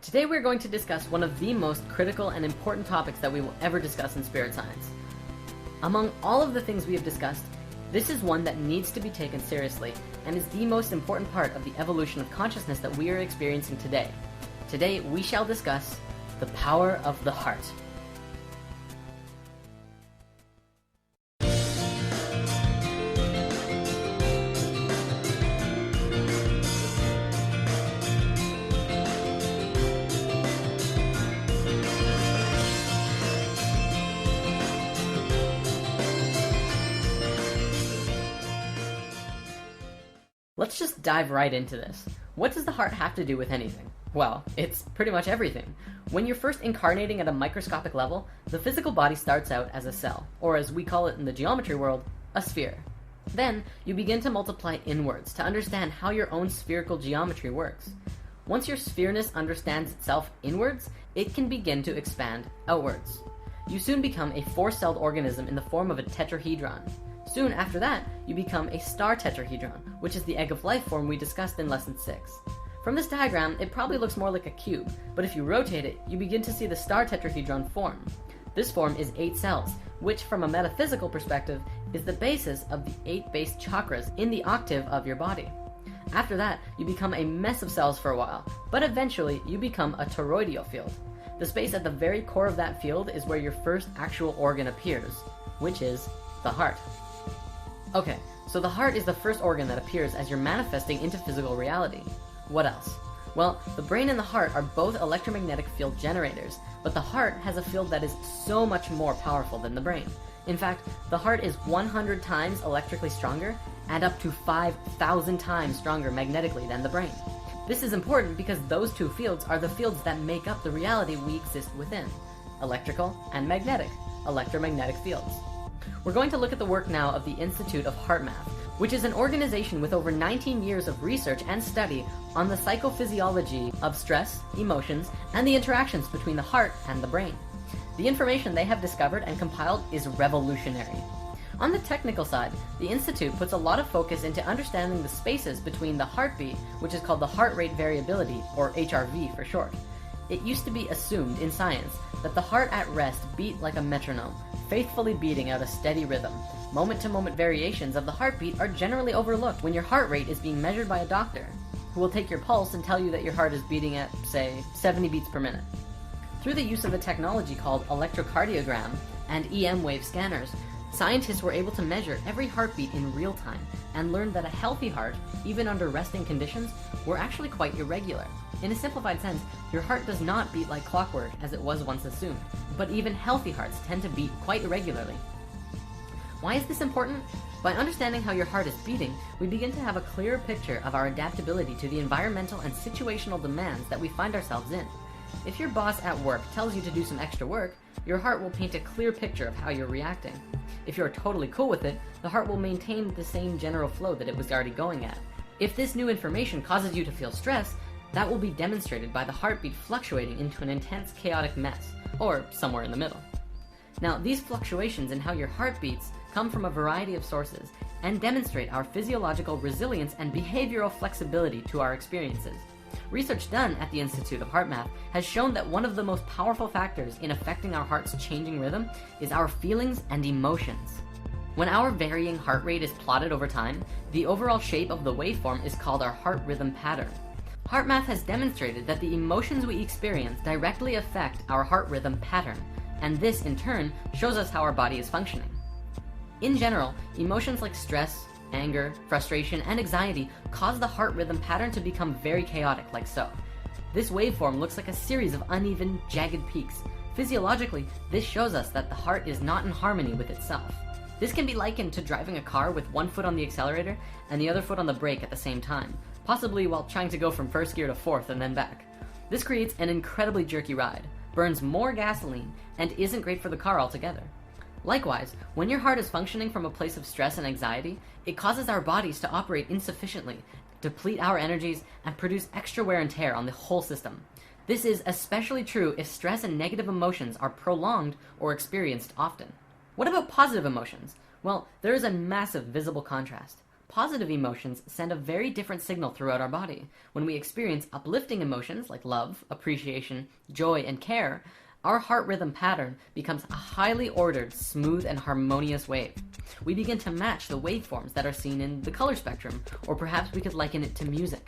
Today we're going to discuss one of the most critical and important topics that we will ever discuss in spirit science. Among all of the things we have discussed, this is one that needs to be taken seriously and is the most important part of the evolution of consciousness that we are experiencing today. Today we shall discuss the power of the heart. Let's just dive right into this. What does the heart have to do with anything? Well, it's pretty much everything. When you're first incarnating at a microscopic level, the physical body starts out as a cell, or as we call it in the geometry world, a sphere. Then, you begin to multiply inwards to understand how your own spherical geometry works. Once your sphereness understands itself inwards, it can begin to expand outwards. You soon become a four-celled organism in the form of a tetrahedron. Soon after that, you become a star tetrahedron, which is the egg of life form we discussed in lesson 6. From this diagram, it probably looks more like a cube, but if you rotate it, you begin to see the star tetrahedron form. This form is 8 cells, which from a metaphysical perspective is the basis of the 8 base chakras in the octave of your body. After that, you become a mess of cells for a while, but eventually you become a toroidal field. The space at the very core of that field is where your first actual organ appears, which is the heart. Okay, so the heart is the first organ that appears as you're manifesting into physical reality. What else? Well, the brain and the heart are both electromagnetic field generators, but the heart has a field that is so much more powerful than the brain. In fact, the heart is 100 times electrically stronger and up to 5,000 times stronger magnetically than the brain. This is important because those two fields are the fields that make up the reality we exist within: electrical and magnetic, electromagnetic fields. We're going to look at the work now of the Institute of HeartMath, which is an organization with over 19 years of research and study on the psychophysiology of stress, emotions, and the interactions between the heart and the brain. The information they have discovered and compiled is revolutionary. On the technical side, the Institute puts a lot of focus into understanding the spaces between the heartbeat, which is called the heart rate variability, or HRV for short. It used to be assumed in science that the heart at rest beat like a metronome, faithfully beating out a steady rhythm. Moment-to-moment variations of the heartbeat are generally overlooked when your heart rate is being measured by a doctor, who will take your pulse and tell you that your heart is beating at, say, 70 beats per minute. Through the use of a technology called electrocardiogram and EM wave scanners, scientists were able to measure every heartbeat in real time and learned that a healthy heart, even under resting conditions, were actually quite irregular. In a simplified sense, your heart does not beat like clockwork as it was once assumed, but even healthy hearts tend to beat quite irregularly. Why is this important? By understanding how your heart is beating, we begin to have a clearer picture of our adaptability to the environmental and situational demands that we find ourselves in. If your boss at work tells you to do some extra work, your heart will paint a clear picture of how you're reacting. If you're totally cool with it, the heart will maintain the same general flow that it was already going at. If this new information causes you to feel stress, that will be demonstrated by the heartbeat fluctuating into an intense chaotic mess, or somewhere in the middle. Now, these fluctuations in how your heart beats come from a variety of sources and demonstrate our physiological resilience and behavioral flexibility to our experiences. Research done at the Institute of HeartMath has shown that one of the most powerful factors in affecting our heart's changing rhythm is our feelings and emotions. When our varying heart rate is plotted over time, the overall shape of the waveform is called our heart rhythm pattern. HeartMath has demonstrated that the emotions we experience directly affect our heart rhythm pattern, and this in turn shows us how our body is functioning. In general, emotions like stress, anger, frustration, and anxiety cause the heart rhythm pattern to become very chaotic, like so. This waveform looks like a series of uneven, jagged peaks. Physiologically, this shows us that the heart is not in harmony with itself. This can be likened to driving a car with one foot on the accelerator and the other foot on the brake at the same time, possibly while trying to go from first gear to fourth and then back. This creates an incredibly jerky ride, burns more gasoline, and isn't great for the car altogether. Likewise, when your heart is functioning from a place of stress and anxiety, it causes our bodies to operate insufficiently, deplete our energies, and produce extra wear and tear on the whole system. This is especially true if stress and negative emotions are prolonged or experienced often. What about positive emotions? Well, there is a massive visible contrast. Positive emotions send a very different signal throughout our body. When we experience uplifting emotions like love, appreciation, joy, and care, our heart rhythm pattern becomes a highly ordered, smooth, and harmonious wave. We begin to match the waveforms that are seen in the color spectrum, or perhaps we could liken it to music.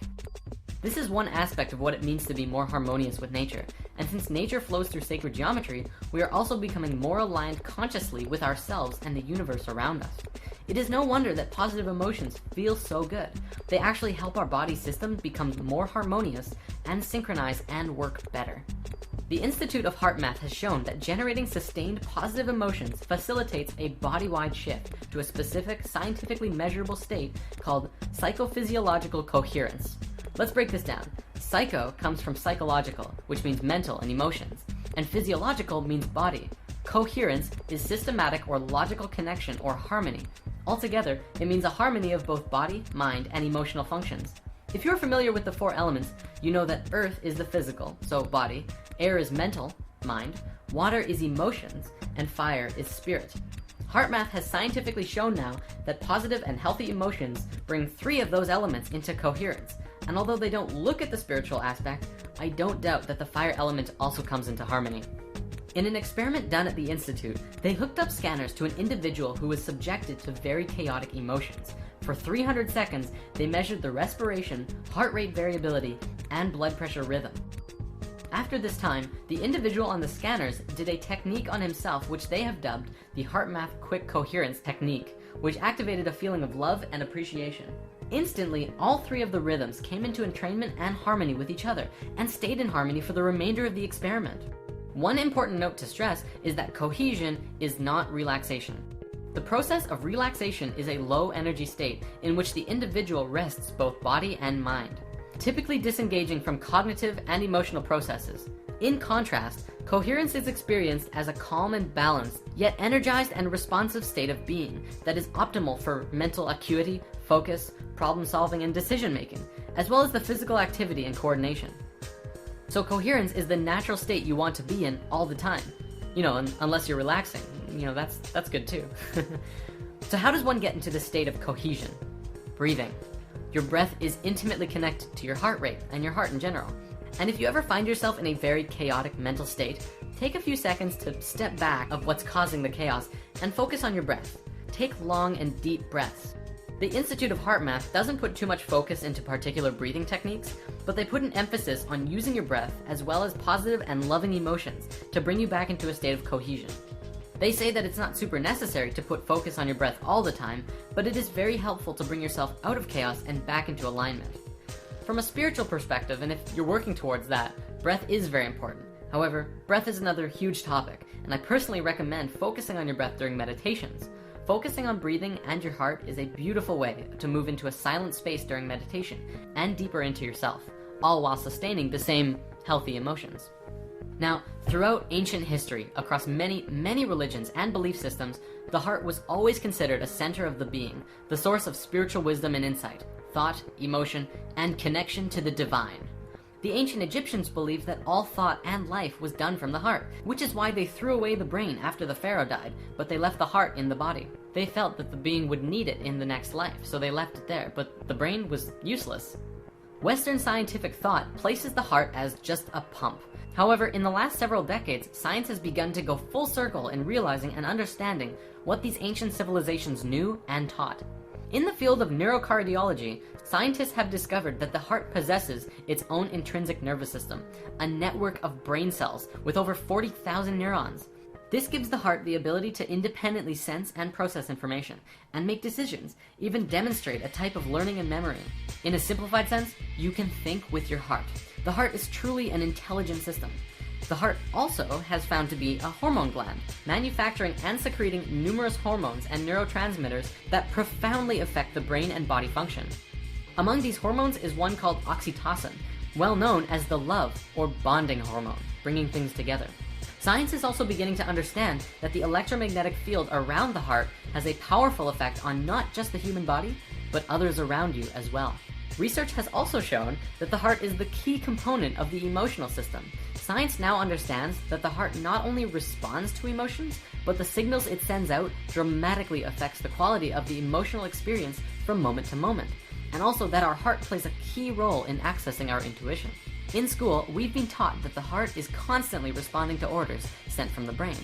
This is one aspect of what it means to be more harmonious with nature, and since nature flows through sacred geometry, we are also becoming more aligned consciously with ourselves and the universe around us. It is no wonder that positive emotions feel so good. They actually help our body system become more harmonious and synchronize and work better. The Institute of Heart Math has shown that generating sustained positive emotions facilitates a body-wide shift to a specific, scientifically measurable state called psychophysiological coherence. Let's break this down. Psycho comes from psychological, which means mental and emotions, and physiological means body. Coherence is systematic or logical connection or harmony. Altogether, it means a harmony of both body, mind, and emotional functions. If you're familiar with the four elements, you know that earth is the physical, so body, air is mental, mind, water is emotions, and fire is spirit. HeartMath has scientifically shown now that positive and healthy emotions bring 3 of those elements into coherence, and although they don't look at the spiritual aspect, I don't doubt that the fire element also comes into harmony. In an experiment done at the Institute, they hooked up scanners to an individual who was subjected to very chaotic emotions. For 300 seconds, they measured the respiration, heart rate variability, and blood pressure rhythm. After this time, the individual on the scanners did a technique on himself which they have dubbed the HeartMath Quick Coherence Technique, which activated a feeling of love and appreciation. Instantly, all 3 of the rhythms came into entrainment and harmony with each other, and stayed in harmony for the remainder of the experiment. One important note to stress is that cohesion is not relaxation. The process of relaxation is a low energy state in which the individual rests both body and mind, typically disengaging from cognitive and emotional processes. In contrast, coherence is experienced as a calm and balanced, yet energized and responsive state of being that is optimal for mental acuity, focus, problem solving, and decision making, as well as the physical activity and coordination. So coherence is the natural state you want to be in all the time. Unless you're relaxing. That's good too. So how does one get into this state of cohesion? Breathing. Your breath is intimately connected to your heart rate and your heart in general. And if you ever find yourself in a very chaotic mental state, take a few seconds to step back of what's causing the chaos and focus on your breath. Take long and deep breaths. The Institute of Heart Math doesn't put too much focus into particular breathing techniques, but they put an emphasis on using your breath as well as positive and loving emotions to bring you back into a state of cohesion. They say that it's not super necessary to put focus on your breath all the time, but it is very helpful to bring yourself out of chaos and back into alignment. From a spiritual perspective, and if you're working towards that, breath is very important. However, breath is another huge topic, and I personally recommend focusing on your breath during meditations. Focusing on breathing and your heart is a beautiful way to move into a silent space during meditation and deeper into yourself, all while sustaining the same healthy emotions. Now, throughout ancient history, across many religions and belief systems, the heart was always considered a center of the being, the source of spiritual wisdom and insight, thought, emotion, and connection to the divine. The ancient Egyptians believed that all thought and life was done from the heart, which is why they threw away the brain after the pharaoh died, but they left the heart in the body. They felt that the being would need it in the next life, so they left it there, but the brain was useless. Western scientific thought places the heart as just a pump. However, in the last several decades, science has begun to go full circle in realizing and understanding what these ancient civilizations knew and taught. In the field of neurocardiology, scientists have discovered that the heart possesses its own intrinsic nervous system, a network of brain cells with over 40,000 neurons. This gives the heart the ability to independently sense and process information, and make decisions, even demonstrate a type of learning and memory. In a simplified sense, you can think with your heart. The heart is truly an intelligent system. The heart also has found to be a hormone gland, manufacturing and secreting numerous hormones and neurotransmitters that profoundly affect the brain and body function. Among these hormones is one called oxytocin, well known as the love or bonding hormone, bringing things together. Science is also beginning to understand that the electromagnetic field around the heart has a powerful effect on not just the human body, but others around you as well. Research has also shown that the heart is the key component of the emotional system. Science now understands that the heart not only responds to emotions, but the signals it sends out dramatically affects the quality of the emotional experience from moment to moment, and also that our heart plays a key role in accessing our intuition. In school, we've been taught that the heart is constantly responding to orders sent from the brain.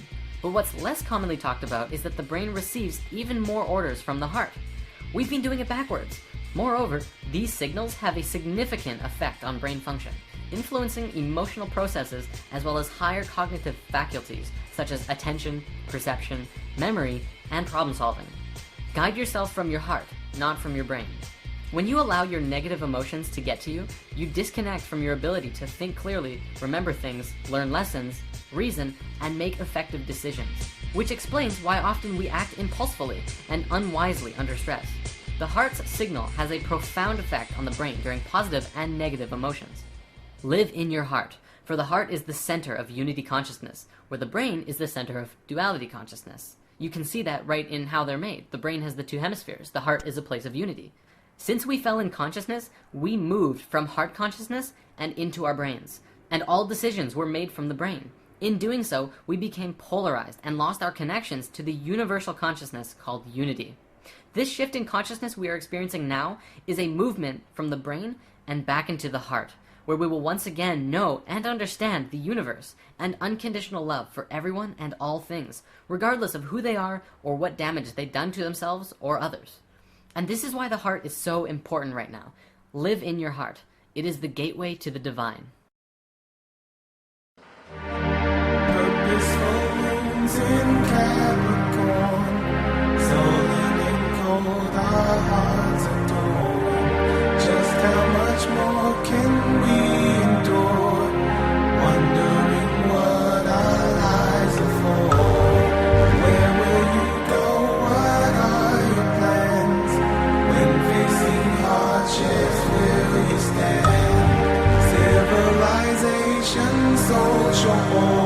But what's less commonly talked about is that the brain receives even more orders from the heart. We've been doing it backwards. Moreover, these signals have a significant effect on brain function, influencing emotional processes as well as higher cognitive faculties such as attention, perception, memory, and problem solving. Guide yourself from your heart, not from your brain. When you allow your negative emotions to get to you, you disconnect from your ability to think clearly, remember things, learn lessons, reason, and make effective decisions, which explains why often we act impulsively and unwisely under stress. The heart's signal has a profound effect on the brain during positive and negative emotions. Live in your heart, for the heart is the center of unity consciousness, where the brain is the center of duality consciousness. You can see that right in how they're made. The brain has the two hemispheres. The heart is a place of unity. Since we fell in consciousness, we moved from heart consciousness and into our brains, and all decisions were made from the brain. In doing so, we became polarized and lost our connections to the universal consciousness called unity. This shift in consciousness we are experiencing now is a movement from the brain and back into the heart, where we will once again know and understand the universe and unconditional love for everyone and all things, regardless of who they are or what damage they've done to themselves or others. And this is why the heart is so important right now. Live in your heart. It is the gateway to the divine. Purposeful moons in Capricorn, sullen and cold, our hearts adore. Just how much more can we endure? Wondering what our lives are for. Where will you go? What are your plans? When facing hardships, will you stand? Civilization, social order.